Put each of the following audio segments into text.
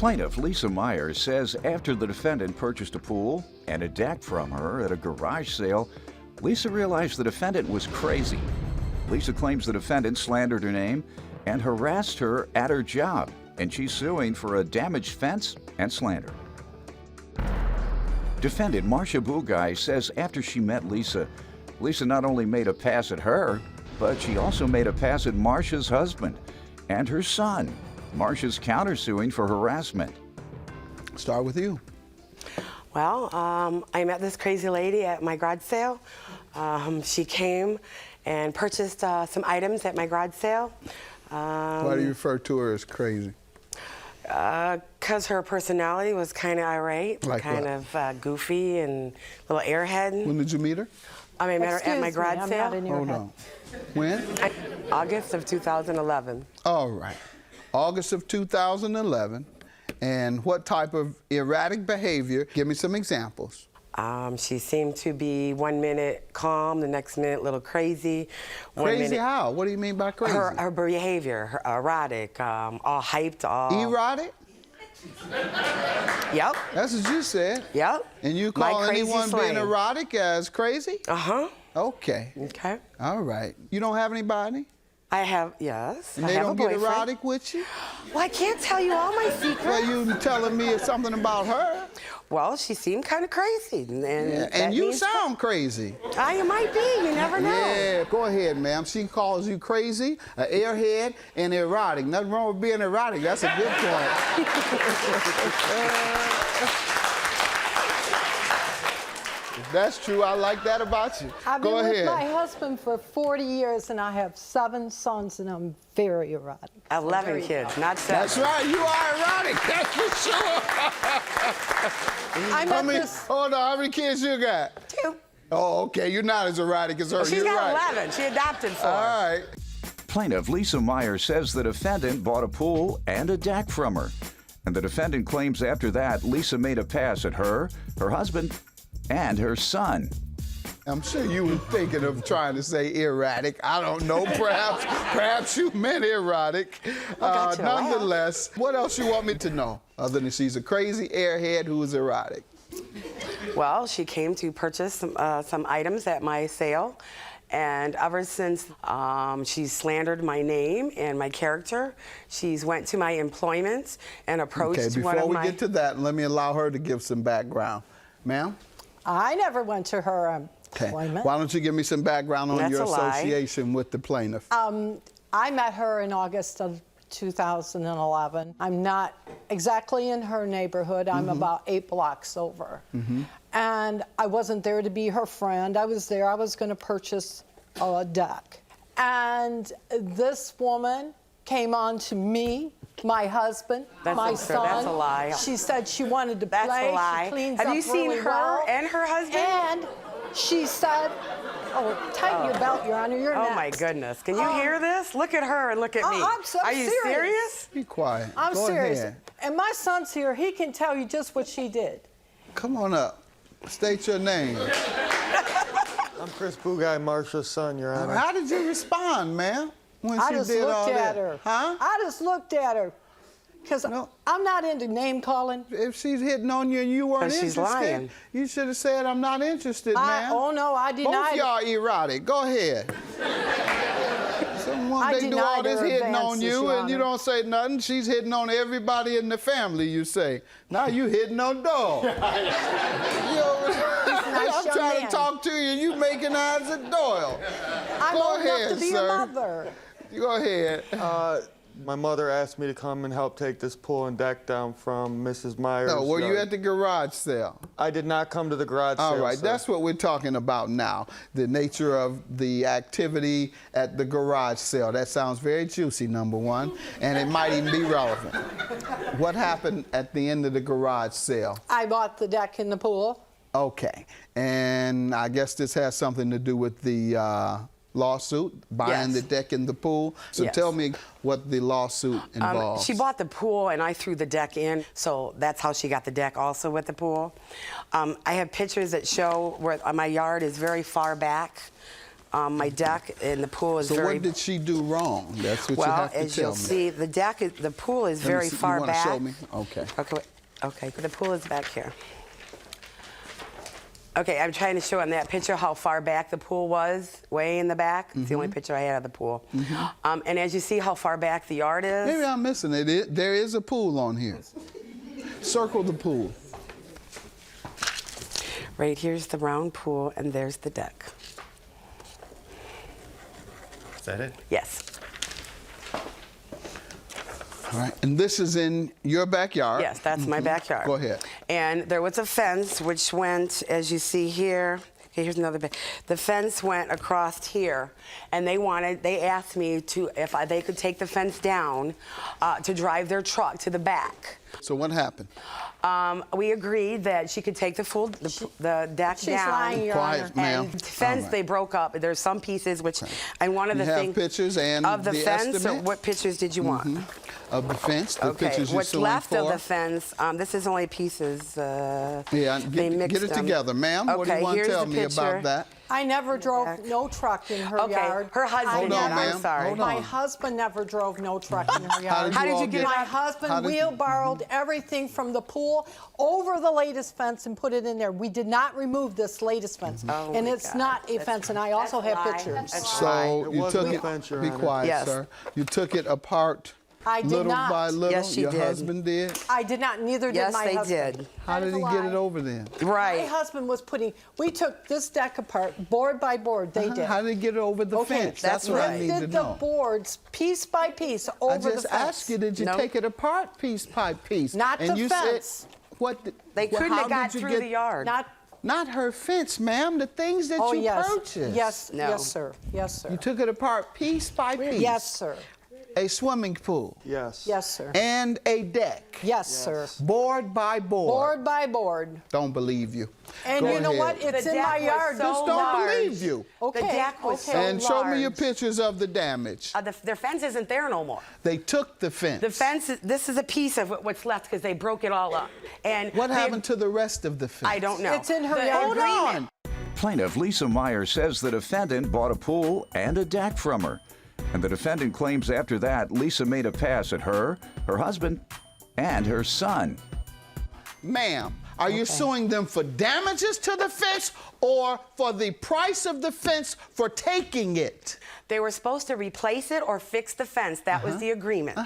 Plaintiff Lisa Myers says after the defendant purchased a pool and a deck from her at a garage sale, Lisa realized the defendant was crazy. Lisa claims the defendant slandered her name and harassed her at her job, and she's suing for a damaged fence and slander. Defendant Marcia Bugaj says after she met Lisa, Lisa not only made a pass at her, but she also made a pass at Marcia's husband and her son. Marcia's countersuing for harassment. Start with you. Well, I met this crazy lady at my garage sale. She came and purchased some items at my garage sale. Why do you refer to her as crazy? Because her personality was kind of irate, Like kind of goofy and a little airhead. When did you meet her? I met her at my garage sale. Hold on. When? August of 2011. All right. August of 2011. And what type of erratic behavior? Give me some examples. She seemed to be 1 minute calm, the next minute a little crazy. Crazy how? What do you mean by crazy? Her behavior, her erratic, all hyped, all... Erotic? Yep. That's what you said. Yep. And you call anyone being erotic as crazy? Uh-huh. Okay. Okay. All right. You don't have anybody? I have, yes. And they don't get erotic with you? Well, I can't tell you all my secrets. Well, you telling me something about her. Well, she seemed kind of crazy. And you sound crazy. I might be. You never know. Yeah, go ahead, ma'am. She calls you crazy, an airhead, and erotic. Nothing wrong with being erotic. That's a good point. If that's true, I like that about you. I've been with my husband for 40 years, and I have 7 sons, and I'm very erotic. 11 kids, not 7. That's right. You are erotic. That's for sure. Hold on. How many kids you got? 2. Oh, okay. You're not as erotic as her. Well, she's got 11. She adopted 4. All right. Plaintiff Lisa Myers says the defendant bought a pool and a deck from her. And the defendant claims after that, Lisa made a pass at her, her husband, and her son. I'm sure you were thinking of trying to say erratic. I don't know. Perhaps you meant erotic. Nonetheless, what else you want me to know other than she's a crazy airhead who is erotic? Well, she came to purchase some items at my sale. And ever since she slandered my name and my character, she's went to my employment and approached one of my... Before we get to that, let me allow her to give some background. Ma'am? I never went to her employment. Why don't you give me some background on your association with the plaintiff? I met her in August of 2011. I'm not exactly in her neighborhood. I'm about 8 blocks over. And I wasn't there to be her friend. I was there. I was going to purchase a deck. And this woman came on to me, my husband, my son. That's a lie. She said she wanted to play. That's a lie. She cleans Have up you seen really her well. and her husband? And she said, oh, tighten your belt, Your Honor, you're next. Oh, my goodness. Can you hear this? Look at her and look at me. I'm so Are you serious? Be quiet. I'm Go serious. ahead. And my son's here. He can tell you just what she did. Come on up. State your name. I'm Chris Bugaj, Marcia's son, Your Honor. How did you respond, ma'am, when I she just did looked all at that? her. Huh? I just looked at her. Because I'm not into name calling. If she's hitting on you and you weren't she's interested, lying. you should have said, I'm not interested, ma'am. Oh, no, I denied. Both y'all erotic. Go ahead. Someone, they do all this hitting on you and you don't say nothing. She's hitting on everybody in the family, you say. Now you hitting on dog. I'm trying to talk to you and you making eyes at Doyle. I'm old enough to be a mother. Go ahead. My mother asked me to come and help take this pool and deck down from Mrs. Myers. No, were you at the garage sale? I did not come to the garage sale, All right, sir. that's what we're talking about now. The nature of the activity at the garage sale. That sounds very juicy, number one, and it might even be relevant. What happened at the end of the garage sale? I bought the deck in the pool. Okay, and I guess this has something to do with the lawsuit, buying the deck in the pool. So tell me what the lawsuit involves. She bought the pool and I threw the deck in, so that's how she got the deck also with the pool. I have pictures that show where my yard is very far back. My deck in the pool is So very... what did she do wrong? That's what you well, have to as tell you'll me. see, the pool is Let me very see. far You wanna back. show me? Okay. Okay, wait. Okay, the pool is back here. Okay, I'm trying to show on that picture how far back the pool was, way in the back. It's the only picture I had of the pool. And as you see how far back the yard is. Maybe I'm missing it. There is a pool on here. Circle the pool. Right here's the round pool, and there's the deck. Is that it? Yes. All right. And this is in your backyard? Yes, that's my backyard. Go ahead. And there was a fence which went, as you see here. Okay, here's another bit. The fence went across here, and they asked me if they could take the fence down to drive their truck to the back. So what happened? We agreed that she could take the deck She's down. lying, Your Honor. Quiet, ma'am. And the fence, All right. they broke up. There's some pieces which, and one of the You have things pictures and of the the fence, estimate? or what pictures did you want? Of the fence, the Okay, pictures you're what's suing left for? of the fence, this is only pieces. Yeah, they mixed get it them. together. Ma'am, what do Okay, you want to here's tell the me about picture. that? I never drove no truck in her Okay, yard. her husband I Hold did, on, never- ma'am. I'm sorry. Hold My on. husband never drove no truck in her yard. How did you all get My it? How husband did you- wheelbarrowed everything from the pool over the latest fence and put it in there. We did not remove this latest fence. Oh, And my it's God. not a fence, and I also That's a have lie. pictures. That's So It you wasn't took a it. fence, Your Be Honor. quiet, Yes. sir. You took it apart. I did little not. by little. Yes, she Your did. husband did. I did not, neither did Yes, my they husband. did. How That did is he a get lie. it over then? My Right. husband was we took this deck apart, board by board, they did. How did he get it over the Okay, fence? That's what I need to lifted the know. boards piece by piece over I the just fence. asked you, did you Nope. take it apart piece by piece? Not and the you fence. Said, what? They couldn't how have got did you through get, the yard. Not her fence, ma'am. The things that Oh, you yes. purchased. Yes, No. yes, sir. Yes, sir. You took it apart piece by piece. Yes, sir. A swimming pool. Yes. Yes, sir. And a deck. Yes, sir. Board by board. Board by board. Don't believe you. And Go you know ahead. what? It's The in deck my was yard. so Just don't large. believe you. Okay. The deck was okay. so And show me your large. pictures of the damage. Their fence isn't there no more. They took the fence. The fence, this is a piece of what's left because they broke it all up. And What they- happened to the rest of the fence? I don't know. It's in her The yard. Hold agreement- on. Plaintiff Lisa Meyer says the defendant bought a pool and a deck from her. And the defendant claims after that, Lisa made a pass at her husband, and her son. Ma'am, are you suing them for damages to the fence or for the price of the fence for taking it? They were supposed to replace it or fix the fence. That was the agreement.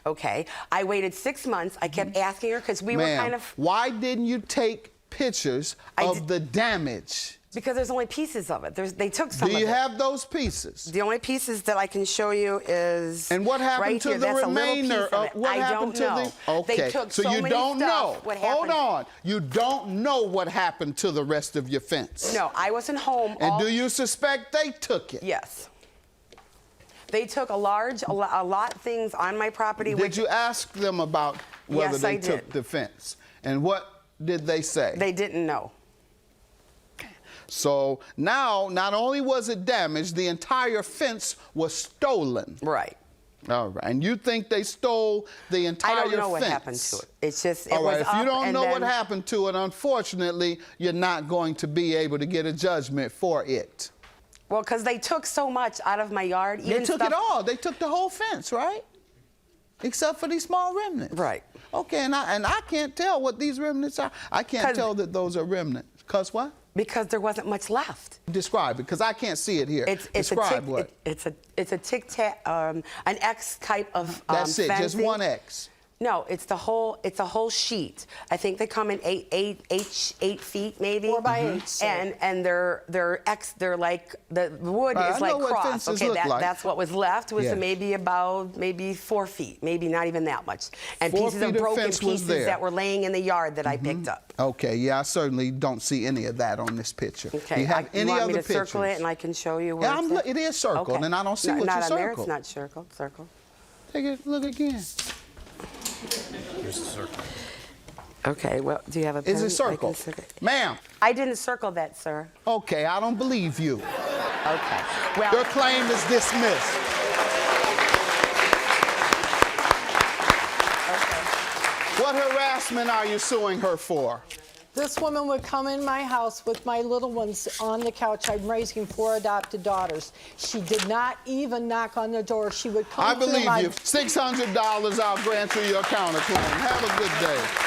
Okay. I waited 6 months. I kept asking her because we were kind of... Why didn't you take pictures of the damage? Because there's only pieces of it. They took some Do of you it. have those pieces? The only pieces that I can show you is And what happened right to here. the That's a little remainder piece of it. what I happened don't to know. the Okay. They took so so you many don't stuff. know. What Hold happened. on. You don't know what happened to the rest of your fence. No, I wasn't home. And do you suspect they took it? Yes. They took a lot of things on my property. Did you ask them about whether Yes, they I took did. the fence? And what did they say? They didn't know. So now, not only was it damaged, the entire fence was stolen. Right. All right. And you think they stole the entire I fence? don't know what happened to it. It's just, it All right. was If you up don't and know what then- happened to it, unfortunately, you're not going to be able to get a judgment for it. Well, because they took so much out of my yard. They took it all. They took the whole fence, right? Except for these small remnants. Right. Okay, and I can't tell what these remnants are. I can't 'Cause- tell that those are remnants. Because what? Because there wasn't much left. Describe it, because I can't see it here. It's Describe what? It's a tic tac, an X type of That's it, just fencing. one X. No, it's a whole sheet. I think they come in eight feet maybe. 4 by 8. So. And they're like the wood Right, is I know like what cross. fences Okay, look like. that's what was left was Yes. maybe 4 feet, maybe not even that much, and 4 pieces of feet of broken fence was pieces there. that were laying in the yard that I picked up. Okay, yeah, I certainly don't see any of that on this picture. Okay, Do you have any want other me to pictures? circle it and I can show you where Yeah, it's at? it is circled, Okay. and I don't see No, what not you on there. circled. It's not circled. Circle. Take a look again. Here's the circle. Okay. Well, do you have a pen? Is I it can circled? circle it. Ma'am, I didn't circle that, sir. okay, I don't believe you. Okay. Well, Your claim is dismissed. What harassment are you suing her for? This woman would come in my house with my little ones on the couch. I'm raising 4 adopted daughters. She did not even knock on the door. She would come I to believe my... you. $600, I'll grant you your counterclaim. Have a good day.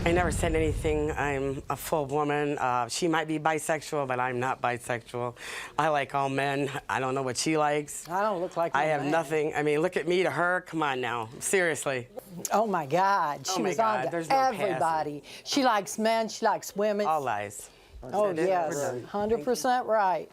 I never said anything. I'm a full woman. She might be bisexual, but I'm not bisexual. I like all men. I don't know what she likes. I don't look like I no have man. nothing. I mean, look at me to her. Come on now. Seriously. Oh my God, she Oh my was God, on to there's no passing. everybody. She likes men, she likes women. All lies. Oh Is that it? yes, We're done. 100% right.